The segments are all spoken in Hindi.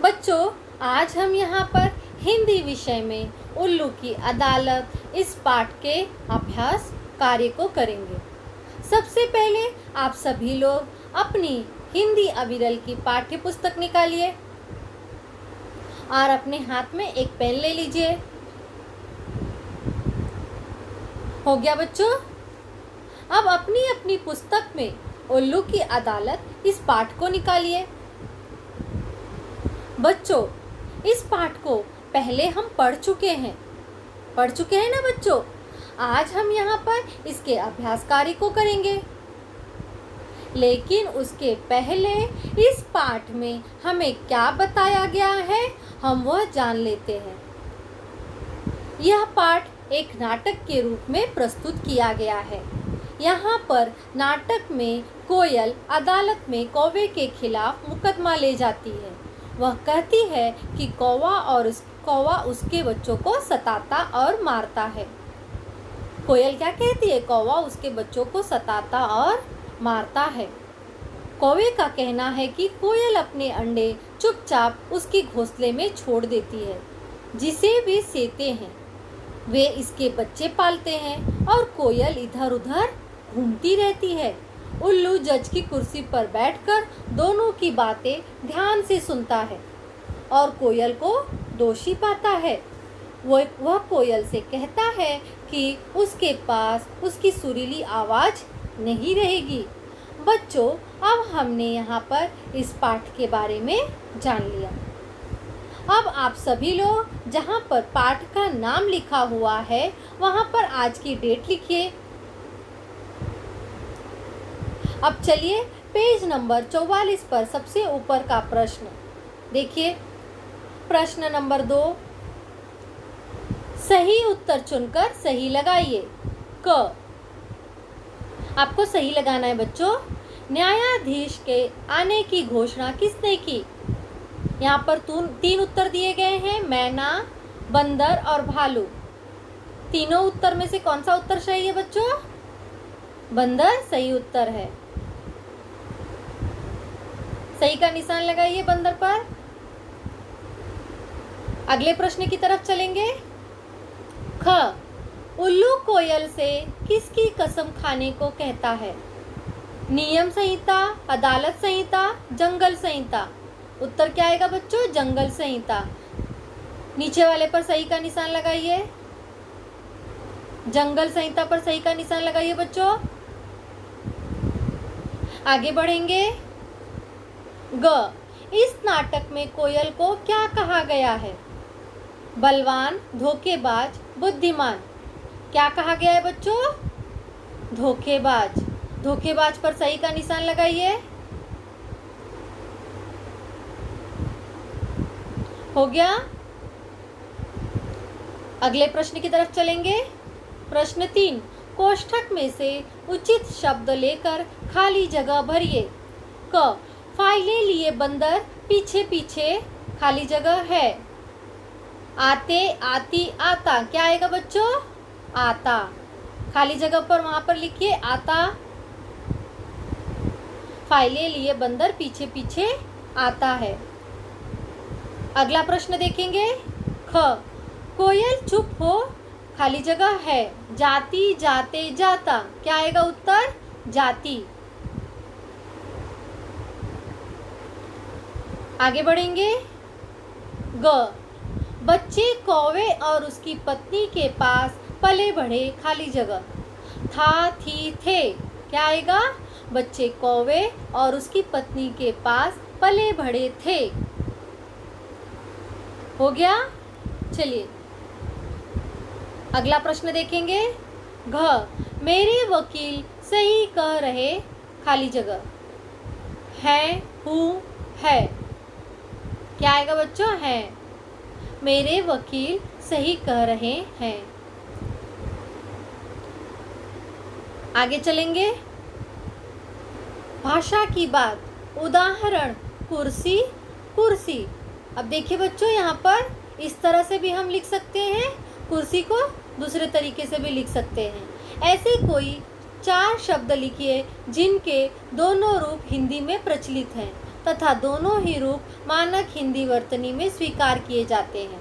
बच्चों, आज हम यहाँ पर हिंदी विषय में उल्लू की अदालत इस पाठ के अभ्यास कार्य को करेंगे। सबसे पहले आप सभी लोग अपनी हिंदी अविरल की पाठ्य पुस्तक निकालिए और अपने हाथ में एक पेन ले लीजिए। हो गया बच्चों? अब अपनी अपनी पुस्तक में उल्लू की अदालत इस पाठ को निकालिए। बच्चों, इस पाठ को पहले हम पढ़ चुके हैं ना बच्चों? आज हम यहाँ पर इसके अभ्यास कार्य को करेंगे, लेकिन उसके पहले इस पाठ में हमें क्या बताया गया है हम वह जान लेते हैं। यह पाठ एक नाटक के रूप में प्रस्तुत किया गया है। यहाँ पर नाटक में कोयल अदालत में कौवे के खिलाफ मुकदमा ले जाती है। वह कहती है कि कौवा उसके बच्चों को सताता और मारता है। कोयल क्या कहती है? कौवा उसके बच्चों को सताता और मारता है। कौवे का कहना है कि कोयल अपने अंडे चुपचाप उसके घोंसले में छोड़ देती है, जिसे वे सेते हैं। वे इसके बच्चे पालते हैं और कोयल इधर उधर घूमती रहती है। उल्लू जज की कुर्सी पर बैठकर दोनों की बातें ध्यान से सुनता है और कोयल को दोषी पाता है। वह कोयल से कहता है कि उसके पास उसकी सुरीली आवाज़ नहीं रहेगी। बच्चों, अब हमने यहाँ पर इस पाठ के बारे में जान लिया। अब आप सभी लोग जहाँ पर पाठ का नाम लिखा हुआ है वहाँ पर आज की डेट लिखिए। अब चलिए पेज नंबर 44 पर सबसे ऊपर का प्रश्न देखिए। प्रश्न नंबर 2, सही उत्तर चुनकर सही लगाइए। क, आपको सही लगाना है बच्चों। न्यायाधीश के आने की घोषणा किसने की? यहाँ पर 3 उत्तर दिए गए हैं, मैना, बंदर और भालू। तीनों उत्तर में से कौन सा उत्तर सही है बच्चों? बंदर सही उत्तर है। सही का निशान लगाइए बंदर पर। अगले प्रश्न की तरफ चलेंगे। ख, उल्लू कोयल से किसकी कसम खाने को कहता है? नियम संहिता, अदालत संहिता, जंगल संहिता। उत्तर क्या आएगा बच्चों? जंगल संहिता। नीचे वाले पर सही का निशान लगाइए। जंगल संहिता पर सही का निशान लगाइए बच्चों। आगे बढ़ेंगे। ग, इस नाटक में कोयल को क्या कहा गया है? बलवान, धोखेबाज, बुद्धिमान। क्या कहा गया है बच्चों? धोखेबाज। धोखेबाज पर सही का निशान लगाइए। हो गया? अगले प्रश्न की तरफ चलेंगे। प्रश्न 3, कोष्ठक में से उचित शब्द लेकर खाली जगह भरिए। क, फाइलें लिए बंदर पीछे पीछे खाली जगह है। आते, आती, आता। क्या आएगा बच्चों? आता। खाली जगह पर वहां पर लिखिए आता। फाइलें लिए बंदर पीछे पीछे आता है। अगला प्रश्न देखेंगे। ख, कोयल चुप हो खाली जगह है। जाती, जाते, जाता। क्या आएगा उत्तर? जाती। आगे बढ़ेंगे। ग, बच्चे कौवे और उसकी पत्नी के पास पले बढ़े खाली जगह। था, थी, थे। क्या आएगा? बच्चे कौवे और उसकी पत्नी के पास पले बढ़े थे। हो गया? चलिए अगला प्रश्न देखेंगे। घ, मेरे वकील सही कह रहे खाली जगह। हैं, हूँ, है। क्या आएगा बच्चों? हैं। मेरे वकील सही कह रहे हैं। आगे चलेंगे। भाषा की बात, उदाहरण कुर्सी, कुर्सी। अब देखिए बच्चों, यहाँ पर इस तरह से भी हम लिख सकते हैं, कुर्सी को दूसरे तरीके से भी लिख सकते हैं। ऐसे कोई 4 शब्द लिखिए जिनके दोनों रूप हिंदी में प्रचलित हैं। तथा दोनों ही रूप मानक हिंदी वर्तनी में स्वीकार किए जाते हैं।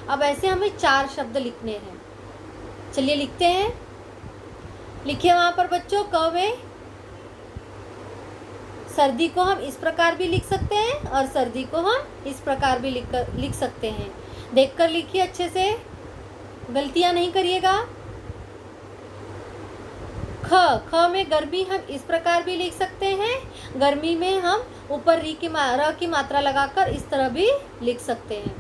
अब ऐसे हमें 4 शब्द लिखने हैं। चलिए लिखते हैं। लिखिए वहाँ पर बच्चों, क में सर्दी को हम इस प्रकार भी लिख सकते हैं और सर्दी को हम इस प्रकार भी लिख सकते हैं। देखकर लिखिए अच्छे से, गलतियां नहीं करिएगा। ख में गर्मी हम इस प्रकार भी लिख सकते हैं। गर्मी में हम ऊपर र की मात्रा लगाकर इस तरह भी लिख सकते हैं।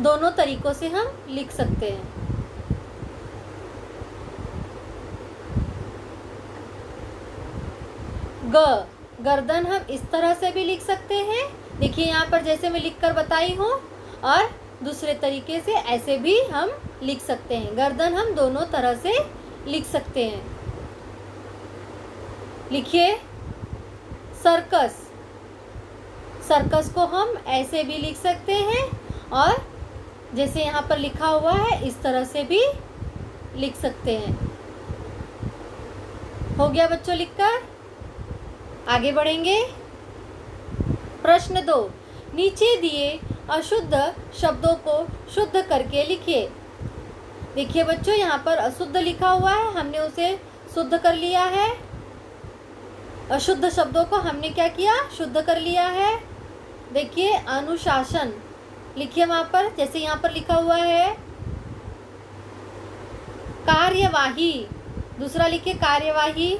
दोनों तरीकों से हम लिख सकते हैं। गर्दन हम इस तरह से भी लिख सकते हैं। देखिए यहाँ पर जैसे मैं लिखकर बताई हूँ, और दूसरे तरीके से ऐसे भी हम लिख सकते हैं। गर्दन हम दोनों तरह से लिख सकते हैं। लिखिए सर्कस। सर्कस को हम ऐसे भी लिख सकते हैं और जैसे यहाँ पर लिखा हुआ है इस तरह से भी लिख सकते हैं। हो गया बच्चों लिखकर? आगे बढ़ेंगे। प्रश्न 2, नीचे दिए अशुद्ध शब्दों को शुद्ध करके लिखिए। देखिए बच्चों यहाँ पर अशुद्ध लिखा हुआ है, हमने उसे शुद्ध कर लिया है। अशुद्ध शब्दों को हमने क्या किया? शुद्ध कर लिया है। देखिए अनुशासन लिखिए वहाँ पर, जैसे यहाँ पर लिखा हुआ है। कार्यवाही, दूसरा लिखिए कार्यवाही।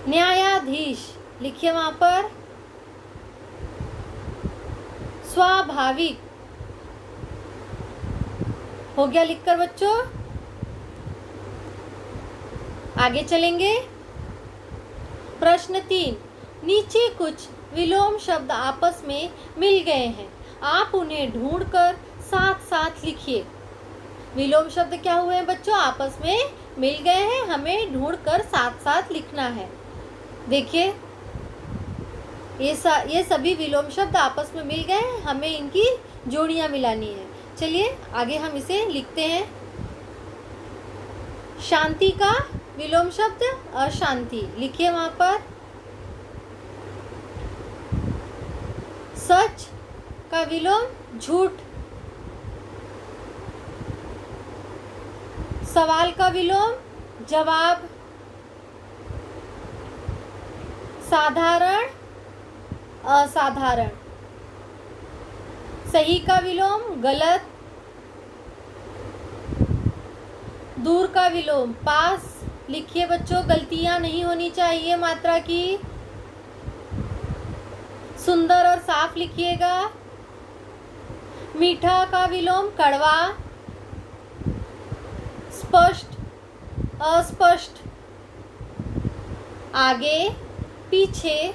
न्यायाधीश लिखिए वहाँ पर। स्वाभाविक हो गया लिखकर बच्चों? आगे चलेंगे। प्रश्न 3, नीचे कुछ विलोम शब्द आपस में मिल गए हैं, आप उन्हें ढूंढकर साथ साथ लिखिए। विलोम शब्द क्या हुए हैं बच्चों? आपस में मिल गए हैं, हमें ढूंढकर साथ साथ लिखना है। देखिए ये सभी विलोम शब्द आपस में मिल गए हैं, हमें इनकी जोड़ियां मिलानी है। चलिए आगे हम इसे लिखते हैं। शांति का विलोम शब्द अशांति लिखिए वहां पर। सच का विलोम झूठ। सवाल का विलोम जवाब। साधारण असाधारण। सही का विलोम गलत। दूर का विलोम पास। लिखिए बच्चों, गलतियां नहीं होनी चाहिए मात्रा की। सुंदर और साफ लिखिएगा। मीठा का विलोम कड़वा। स्पष्ट अस्पष्ट। आगे पीछे।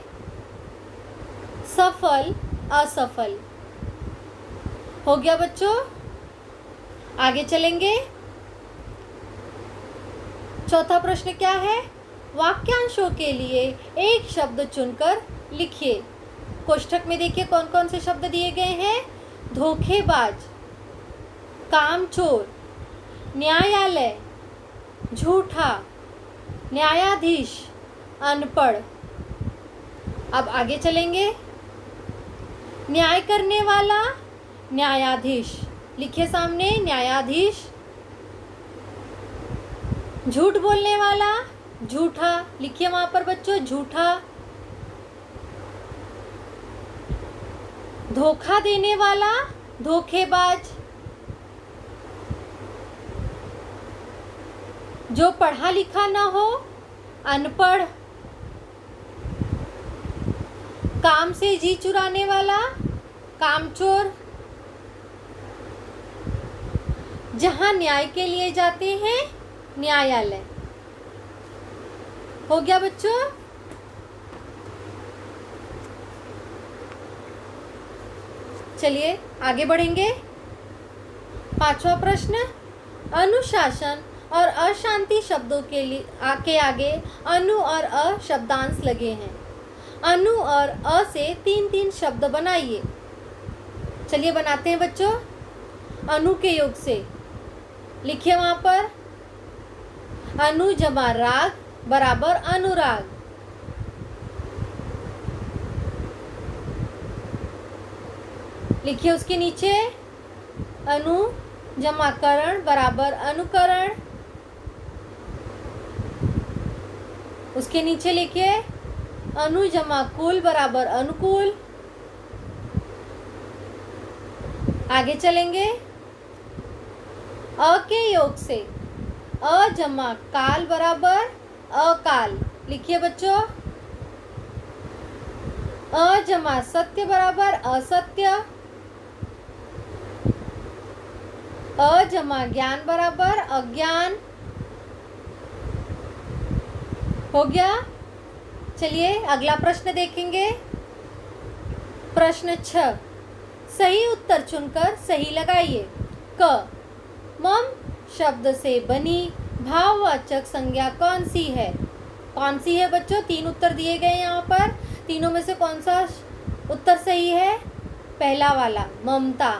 सफल असफल। हो गया बच्चों? आगे चलेंगे। चौथा प्रश्न क्या है? वाक्यांशों के लिए एक शब्द चुनकर लिखिए। कोष्ठक में देखिए कौन कौन से शब्द दिए गए हैं। धोखेबाज, कामचोर, न्यायालय, झूठा, न्यायाधीश, अनपढ़। अब आगे चलेंगे। न्याय करने वाला न्यायाधीश लिखिए सामने, न्यायाधीश। झूठ बोलने वाला झूठा लिखिए वहां पर बच्चों, झूठा। धोखा देने वाला धोखेबाज। जो पढ़ा लिखा ना हो अनपढ़। काम से जी चुराने वाला कामचोर। जहां न्याय के लिए जाते हैं न्यायालय। हो गया बच्चों? चलिए आगे बढ़ेंगे। पांचवा प्रश्न, अनुशासन और अशांति शब्दों के आगे अनु और अ शब्दांश लगे हैं। अनु और अ से 3-3 शब्द बनाइए। चलिए बनाते हैं बच्चों। अनु के योग से लिखिए वहां पर। अनु जमा राग बराबर अनुराग। लिखिए उसके नीचे अनु जमा करण बराबर अनुकरण। उसके नीचे लिखिए अनु जमा कुल बराबर अनुकूल। आगे चलेंगे। अ के योग से अ जमा काल बराबर अकाल। लिखिए बच्चों अ जमा सत्य बराबर असत्य। अ जमा ज्ञान बराबर अज्ञान। हो गया। चलिए अगला प्रश्न देखेंगे। प्रश्न 6, सही उत्तर चुनकर सही लगाइए। क, मम शब्द से बनी भाववाचक संज्ञा कौन सी है? कौन सी है बच्चों? 3 उत्तर दिए गए यहाँ पर। तीनों में से कौन सा उत्तर सही है? पहला वाला ममता।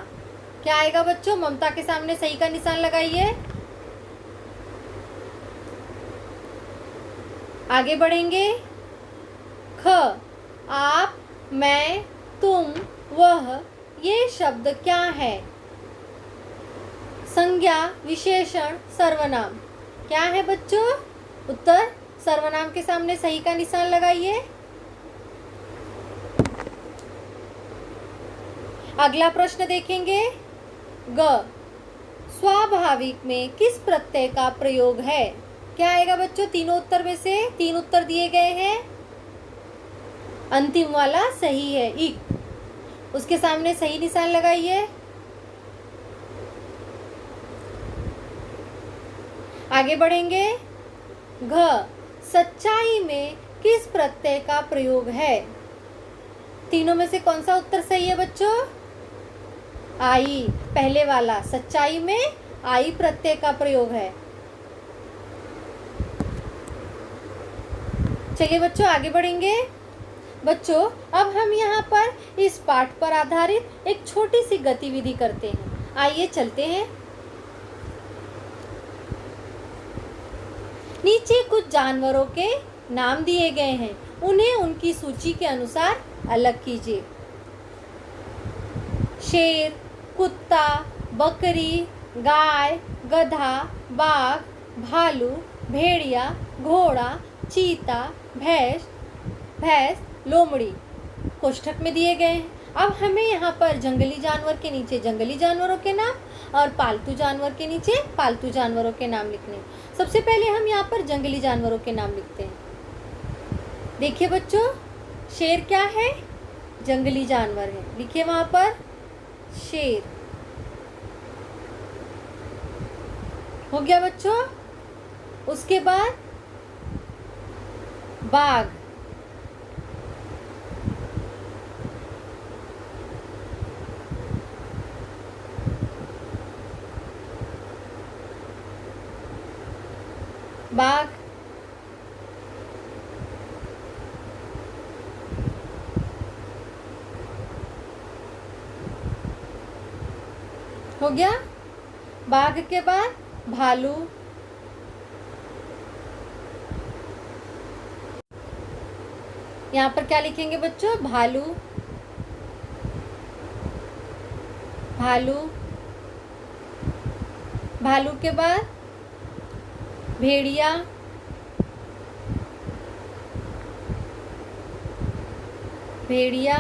क्या आएगा बच्चों? ममता के सामने सही का निशान लगाइए। आगे बढ़ेंगे। ख, आप, मैं, तुम, वह, ये शब्द क्या है? संज्ञा, विशेषण, सर्वनाम। क्या है बच्चों उत्तर? सर्वनाम के सामने सही का निशान लगाइए। अगला प्रश्न देखेंगे। ग, स्वाभाविक में किस प्रत्यय का प्रयोग है? क्या आएगा बच्चों? तीनों उत्तर में से 3 उत्तर दिए गए हैं। अंतिम वाला सही है, इक। उसके सामने सही निशान लगाइए। आगे बढ़ेंगे। घ, सच्चाई में किस प्रत्यय का प्रयोग है? तीनों में से कौन सा उत्तर सही है बच्चों? आई, पहले वाला। सच्चाई में आई प्रत्यय का प्रयोग है। चलिए बच्चों आगे बढ़ेंगे। बच्चों अब हम यहाँ पर इस पाठ पर आधारित एक छोटी सी गतिविधि करते हैं। आइए चलते हैं। नीचे कुछ जानवरों के नाम दिए गए हैं, उन्हें उनकी सूची के अनुसार अलग कीजिए। शेर, कुत्ता, बकरी, गाय, गधा, बाघ, भालू, भेड़िया, घोड़ा, चीता, भैंस, लोमड़ी कोष्ठक में दिए गए हैं। अब हमें यहाँ पर जंगली जानवर के नीचे जंगली जानवरों के नाम और पालतू जानवर के नीचे पालतू जानवरों के नाम लिखने। सबसे पहले हम यहाँ पर जंगली जानवरों के नाम लिखते हैं। देखिए बच्चों, शेर क्या है? जंगली जानवर है। लिखिए वहाँ पर शेर। हो गया बच्चों। उसके बाद बाघ, बाघ। हो गया। बाघ के बाद भालू, यहाँ पर क्या लिखेंगे बच्चों? भालू, भालू। भालू के बाद भेड़िया, भेड़िया।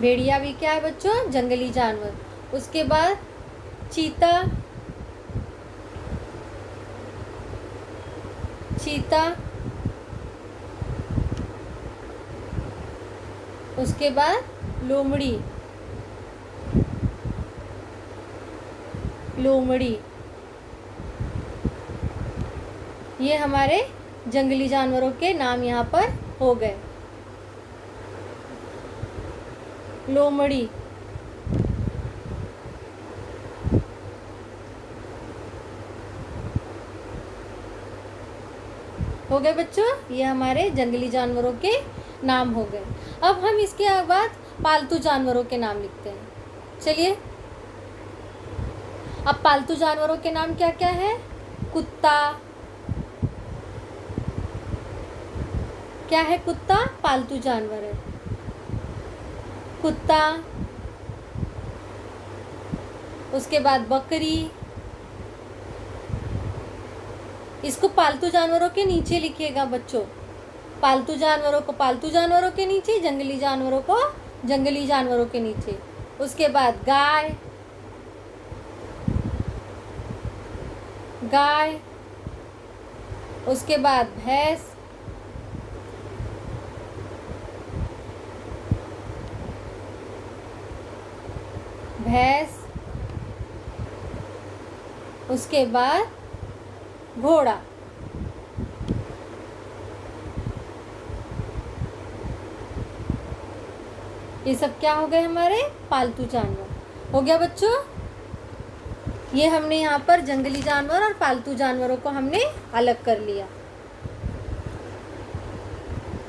भेड़िया भी क्या है बच्चों? जंगली जानवर। उसके बाद चीता, चीता। उसके बाद लोमड़ी, लोमड़ी। ये हमारे जंगली जानवरों के नाम यहाँ पर हो गए। लोमड़ी। हो गए बच्चों, ये हमारे जंगली जानवरों के नाम हो गए। अब हम इसके बाद पालतू जानवरों के नाम लिखते हैं। चलिए, अब पालतू जानवरों के नाम क्या क्या है? कुत्ता, क्या है? कुत्ता पालतू जानवर है। कुत्ता, उसके बाद बकरी। इसको पालतू जानवरों के नीचे लिखिएगा बच्चों। पालतू जानवरों को पालतू जानवरों के नीचे, जंगली जानवरों को जंगली जानवरों के नीचे। उसके बाद गाय, गाय। उसके बाद भैंस, भैंस। उसके बाद घोड़ा। ये सब क्या हो गए? हमारे पालतू जानवर। हो गया बच्चों? ये हमने यहाँ पर जंगली जानवर और पालतू जानवरों को हमने अलग कर लिया।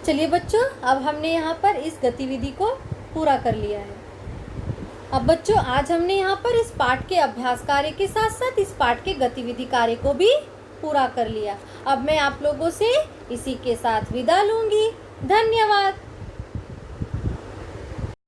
चलिए बच्चों, अब हमने यहाँ पर इस गतिविधि को पूरा कर लिया है। अब बच्चों, आज हमने यहाँ पर इस पाठ के अभ्यास कार्य के साथ साथ इस पाठ के गतिविधि कार्य को भी पूरा कर लिया। अब मैं आप लोगों से इसी के साथ विदा लूँगी। धन्यवाद।